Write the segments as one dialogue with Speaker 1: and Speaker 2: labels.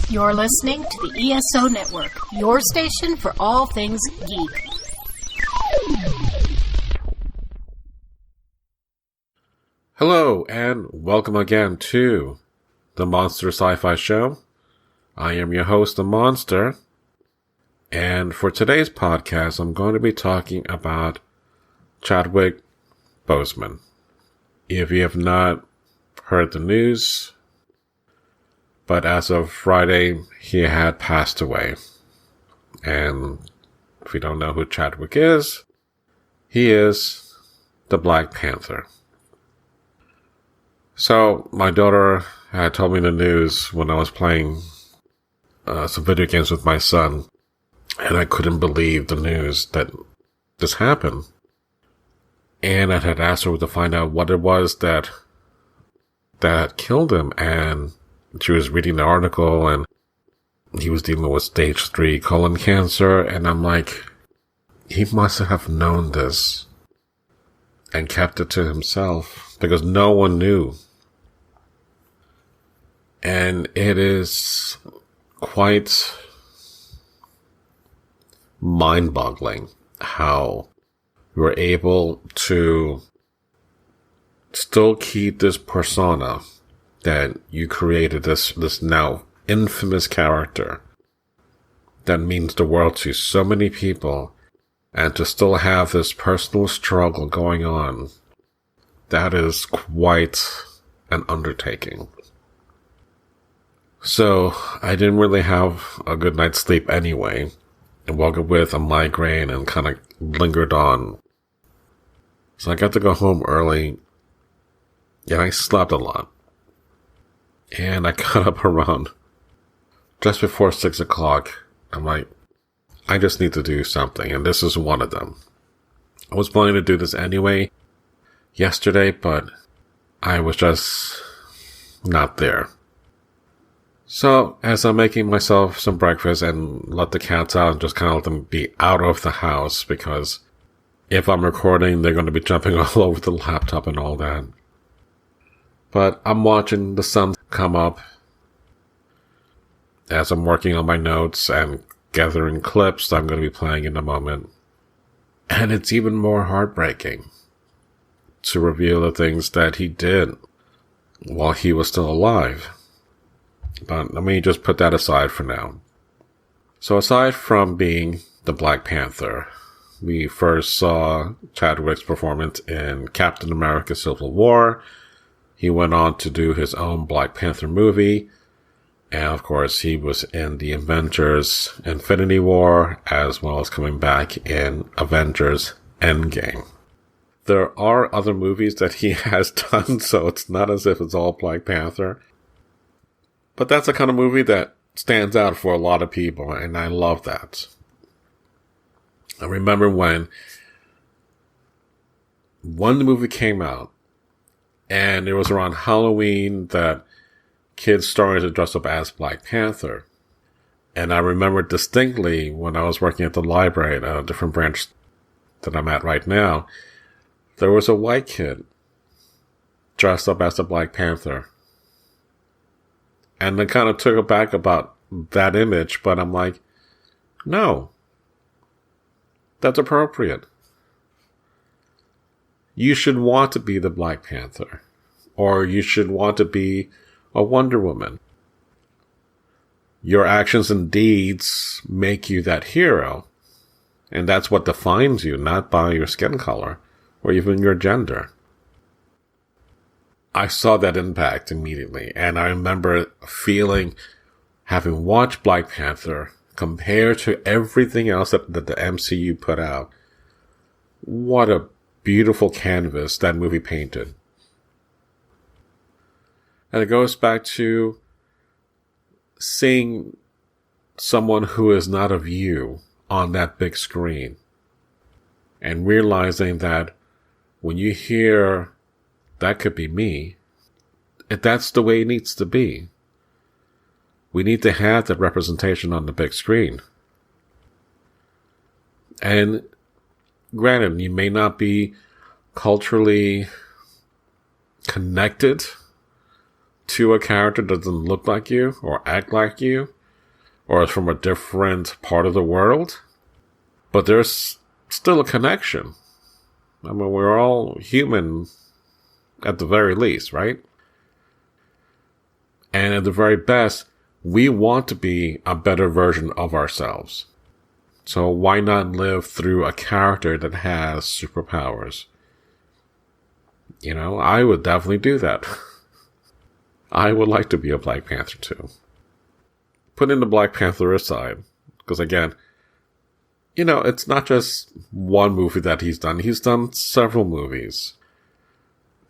Speaker 1: You're listening to the ESO Network, your station for all things geek.
Speaker 2: Hello, and welcome again to the Monster Sci-Fi Show. I am your host, The Monster, and for today's podcast, I'm going to be talking about Chadwick Boseman. If you have not heard the news, but as of Friday, he had passed away. And if you don't know who Chadwick is, he is the Black Panther. So, my daughter had told me the news when I was playing some video games with my son, and I couldn't believe the news that this happened. And I had asked her to find out what it was that had killed him, and she was reading the article, and he was dealing with stage 3 colon cancer, and I'm like, he must have known this and kept it to himself because no one knew. And it is quite mind-boggling how we're able to still keep this persona that you created, this now infamous character that means the world to so many people, and to still have this personal struggle going on. That is quite an undertaking. So, I didn't really have a good night's sleep anyway, and woke up with a migraine and kind of lingered on. So I got to go home early, and I slept a lot. And I got up around just before 6 o'clock. I'm like, I just need to do something, and this is one of them. I was planning to do this anyway yesterday, but I was just not there. So, as I'm making myself some breakfast and let the cats out and just kind of let them be out of the house, because if I'm recording, they're going to be jumping all over the laptop and all that. But I'm watching the sun come up as I'm working on my notes and gathering clips that I'm going to be playing in a moment. And it's even more heartbreaking to reveal the things that he did while he was still alive. But let me just put that aside for now. So aside from being the Black Panther, we first saw Chadwick's performance in Captain America: Civil War. He went on to do his own Black Panther movie. And of course, he was in the Avengers Infinity War, as well as coming back in Avengers Endgame. There are other movies that he has done, so it's not as if it's all Black Panther. But that's the kind of movie that stands out for a lot of people, and I love that. I remember when the movie came out, and it was around Halloween that kids started to dress up as Black Panther. And I remember distinctly when I was working at the library at a different branch that I'm at right now, there was a white kid dressed up as the Black Panther. And I kind of took aback about that image, but I'm like, no, that's appropriate. You should want to be the Black Panther, or you should want to be a Wonder Woman. Your actions and deeds make you that hero, and that's what defines you, not by your skin color or even your gender. I saw that impact immediately, and I remember feeling, having watched Black Panther compared to everything else that the MCU put out, what a beautiful canvas that movie painted. And it goes back to seeing someone who is not of you on that big screen, and realizing that when you hear, that could be me, that's the way it needs to be. We need to have that representation on the big screen. And granted, you may not be culturally connected to a character that doesn't look like you or act like you, or is from a different part of the world, but there's still a connection. I mean, we're all human at the very least, right? And at the very best, we want to be a better version of ourselves. So why not live through a character that has superpowers? You know, I would definitely do that. I would like to be a Black Panther too. Putting the Black Panther aside, because again, you know, it's not just one movie that he's done. He's done several movies.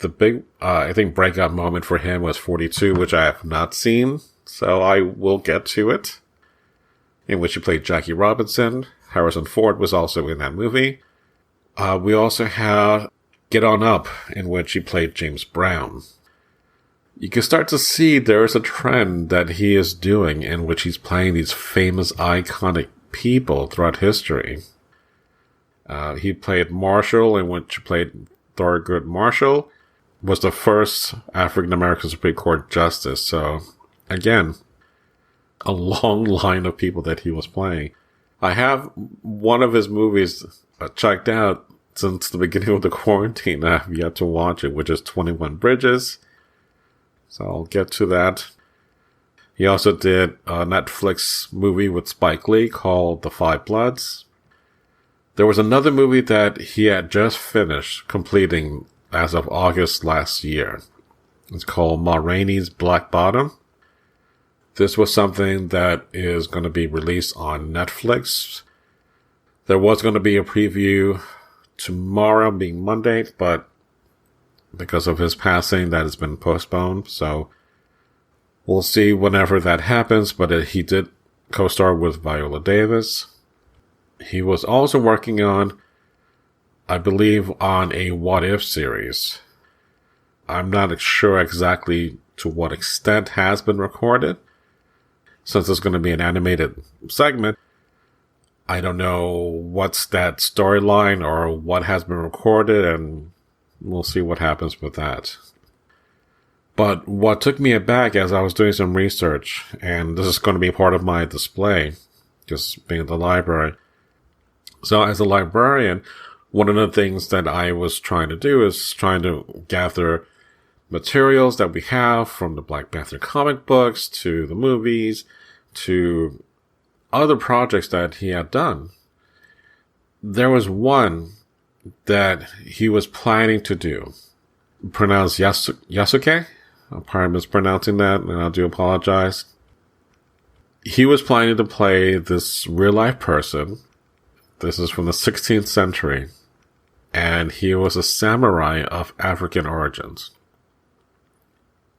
Speaker 2: The big, I think, breakout moment for him was 42, which I have not seen, so I will get to it, in which he played Jackie Robinson. Harrison Ford was also in that movie. We also had Get On Up, in which he played James Brown. You can start to see there is a trend that he is doing in which he's playing these famous, iconic people throughout history. He played Marshall, in which he played Thurgood Marshall, was the first African-American Supreme Court justice. So, again, a long line of people that he was playing. I have one of his movies checked out since the beginning of the quarantine. I have yet to watch it, which is 21 Bridges. So I'll get to that. He also did a Netflix movie with Spike Lee called The Five Bloods. There was another movie that he had just finished completing as of August last year. It's called Ma Rainey's Black Bottom. This was something that is going to be released on Netflix. There was going to be a preview tomorrow, being Monday, but because of his passing, that has been postponed. So we'll see whenever that happens, but he did co-star with Viola Davis. He was also working on, I believe, on a What If series. I'm not sure exactly to what extent has been recorded. Since it's going to be an animated segment, I don't know what's that storyline or what has been recorded, and we'll see what happens with that. But what took me aback as I was doing some research, and this is going to be part of my display, just being at the library. So as a librarian, one of the things that I was trying to do is trying to gather materials that we have from the Black Panther comic books to the movies to other projects that he had done. There was one that he was planning to do, pronounced Yasuke. I'm probably mispronouncing that, and I do apologize. He was planning to play this real-life person. This is from the 16th century, and he was a samurai of African origins.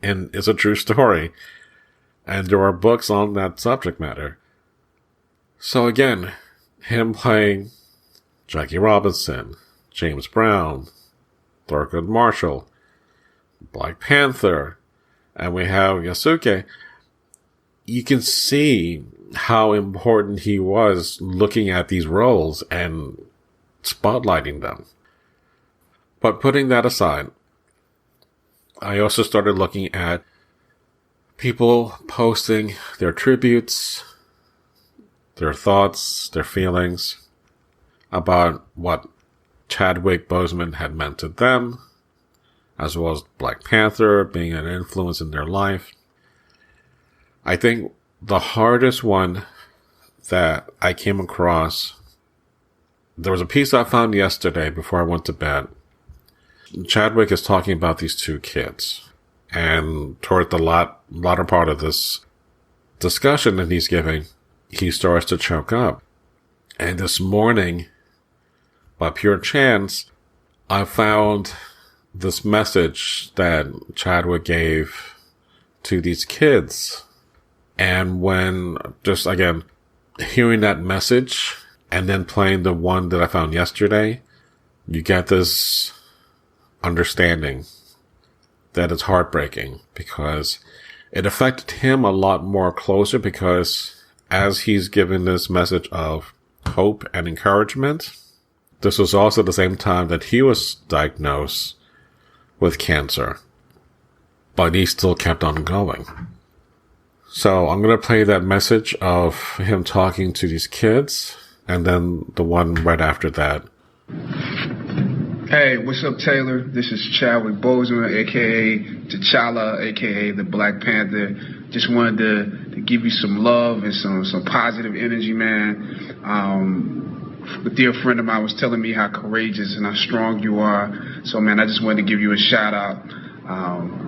Speaker 2: And it's a true story, and there are books on that subject matter. So again, him playing Jackie Robinson, James Brown, Thurgood Marshall, Black Panther, and we have Yasuke. You can see how important he was looking at these roles and spotlighting them. But putting that aside, I also started looking at people posting their tributes, their thoughts, their feelings about what Chadwick Boseman had meant to them, as well as Black Panther being an influence in their life. I think the hardest one that I came across, there was a piece I found yesterday before I went to bed. Chadwick is talking about these two kids, and toward the latter part of this discussion that he's giving, he starts to choke up. And this morning, by pure chance, I found this message that Chadwick gave to these kids. And when, just again, hearing that message and then playing the one that I found yesterday, you get this understanding that it's heartbreaking, because it affected him a lot more closer, because as he's given this message of hope and encouragement, this was also the same time that he was diagnosed with cancer, but he still kept on going. So I'm going to play that message of him talking to these kids, and then the one right after that.
Speaker 3: Hey, what's up, Taylor? This is Chadwick Boseman, a.k.a. T'Challa, a.k.a. the Black Panther. Just wanted to give you some love and some positive energy, man. A dear friend of mine was telling me how courageous and how strong you are. So, man, I just wanted to give you a shout-out.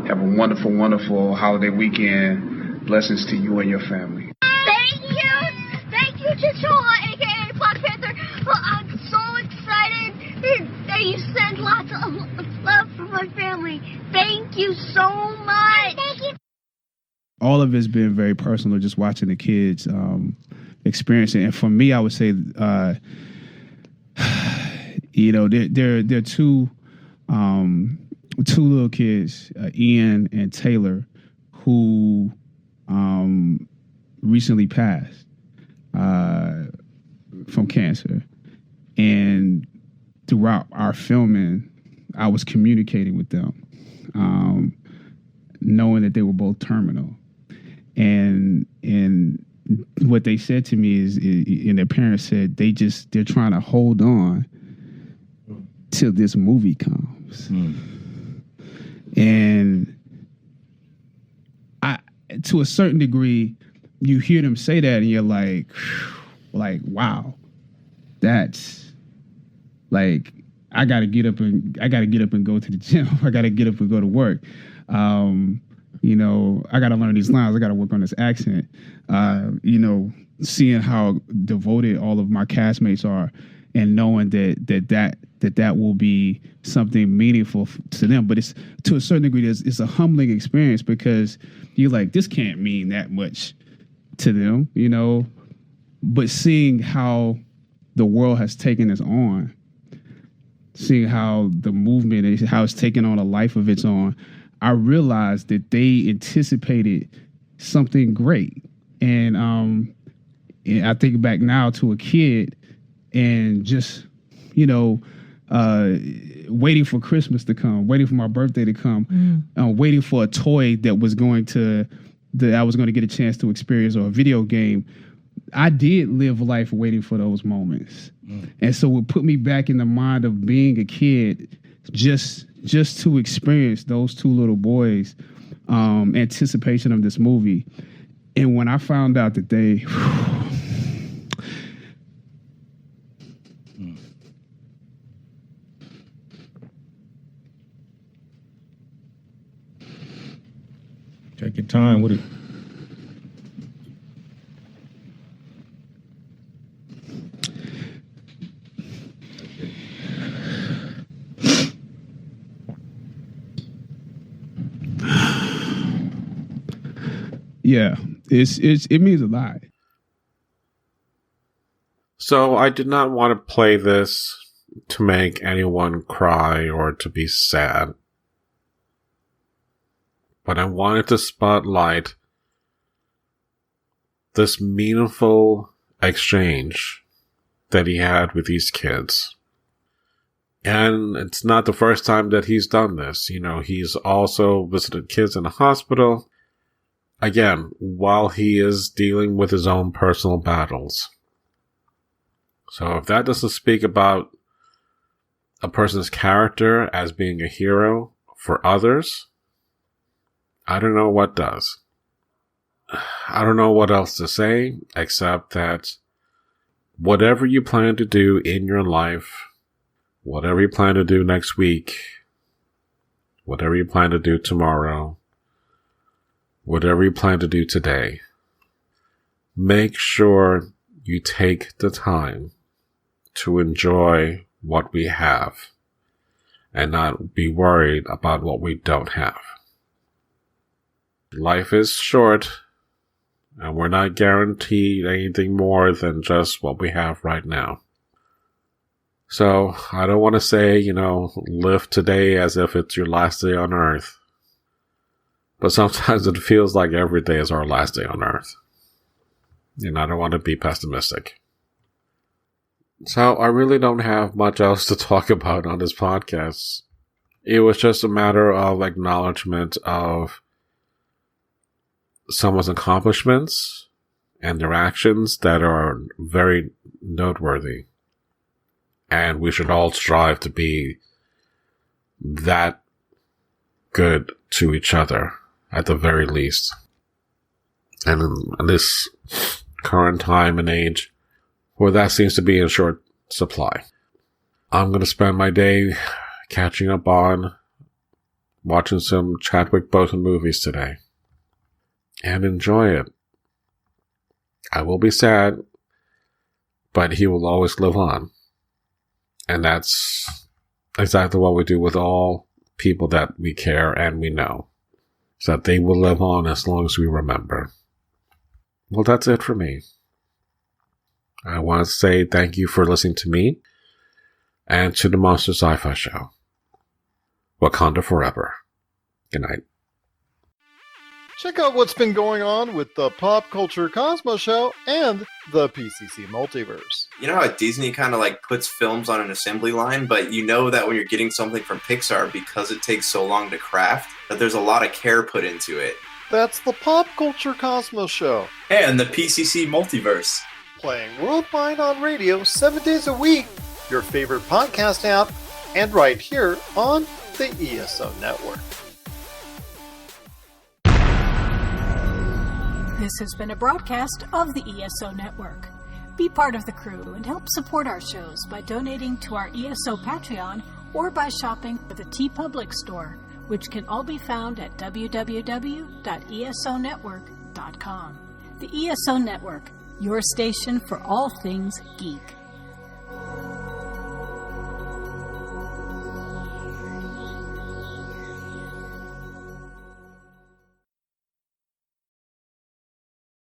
Speaker 3: Have a wonderful, wonderful holiday weekend. Blessings to you and your family.
Speaker 4: Thank you, T'Challa, a.k.a. Black Panther. I'm so excited that you sent lots of love for my family. Thank you so much. Thank you.
Speaker 5: All of it's been very personal, just watching the kids experience it. And for me, I would say, there are two little kids, Ian and Taylor, who recently passed from cancer. And throughout our filming, I was communicating with them, knowing that they were both terminal. And what they said to me is, and their parents said, they're trying to hold on till this movie comes. And to a certain degree, you hear them say that and you're like, wow, that's like, I got to get up and go to the gym. I got to get up and go to work. I got to learn these lines. I got to work on this accent. Seeing how devoted all of my castmates are, and knowing that will be something meaningful to them. But it's, to a certain degree, it's a humbling experience, because you're like, this can't mean that much to them, But seeing how the world has taken us on, seeing how the movement, how it's taken on a life of its own, I realized that they anticipated something great. And I think back now to a kid and just, waiting for Christmas to come, waiting for my birthday to come, waiting for a toy that I was going to get a chance to experience, or a video game. I did live life waiting for those moments. And so it put me back in the mind of being a kid, just to experience those two little boys' anticipation of this movie. And when I found out that they...
Speaker 6: Take your time with it.
Speaker 5: Yeah, it means a lot.
Speaker 2: So I did not want to play this to make anyone cry or to be sad. But I wanted to spotlight this meaningful exchange that he had with these kids. And it's not the first time that he's done this. He's also visited kids in the hospital. Again, while he is dealing with his own personal battles. So if that doesn't speak about a person's character as being a hero for others, I don't know what does. I don't know what else to say, except that whatever you plan to do in your life, whatever you plan to do next week, whatever you plan to do tomorrow, whatever you plan to do today, make sure you take the time to enjoy what we have and not be worried about what we don't have. Life is short, and we're not guaranteed anything more than just what we have right now. So, I don't want to say, live today as if it's your last day on earth. But sometimes it feels like every day is our last day on earth. And I don't want to be pessimistic. So, I really don't have much else to talk about on this podcast. It was just a matter of acknowledgement of someone's accomplishments and their actions that are very noteworthy. And we should all strive to be that good to each other, at the very least. And in this current time and age, where that seems to be in short supply, I'm going to spend my day catching up on watching some Chadwick Boseman movies today and enjoy it. I will be sad, but he will always live on. And that's exactly what we do with all people that we care and we know. So that they will live on as long as we remember. Well, that's it for me. I want to say thank you for listening to me and to the Monster Sci-Fi Show. Wakanda forever. Good night.
Speaker 7: Check out what's been going on with the Pop Culture Cosmos Show and the PCC Multiverse.
Speaker 8: You know how Disney kind of like puts films on an assembly line, but you know that when you're getting something from Pixar, because it takes so long to craft, that there's a lot of care put into it.
Speaker 7: That's the Pop Culture Cosmos Show.
Speaker 8: And the PCC Multiverse.
Speaker 7: Playing worldwide on radio 7 days a week, your favorite podcast app, and right here on the ESO Network.
Speaker 1: This has been a broadcast of the ESO Network. Be part of the crew and help support our shows by donating to our ESO Patreon or by shopping at the TeePublic store, which can all be found at www.esonetwork.com. The ESO Network, your station for all things geek.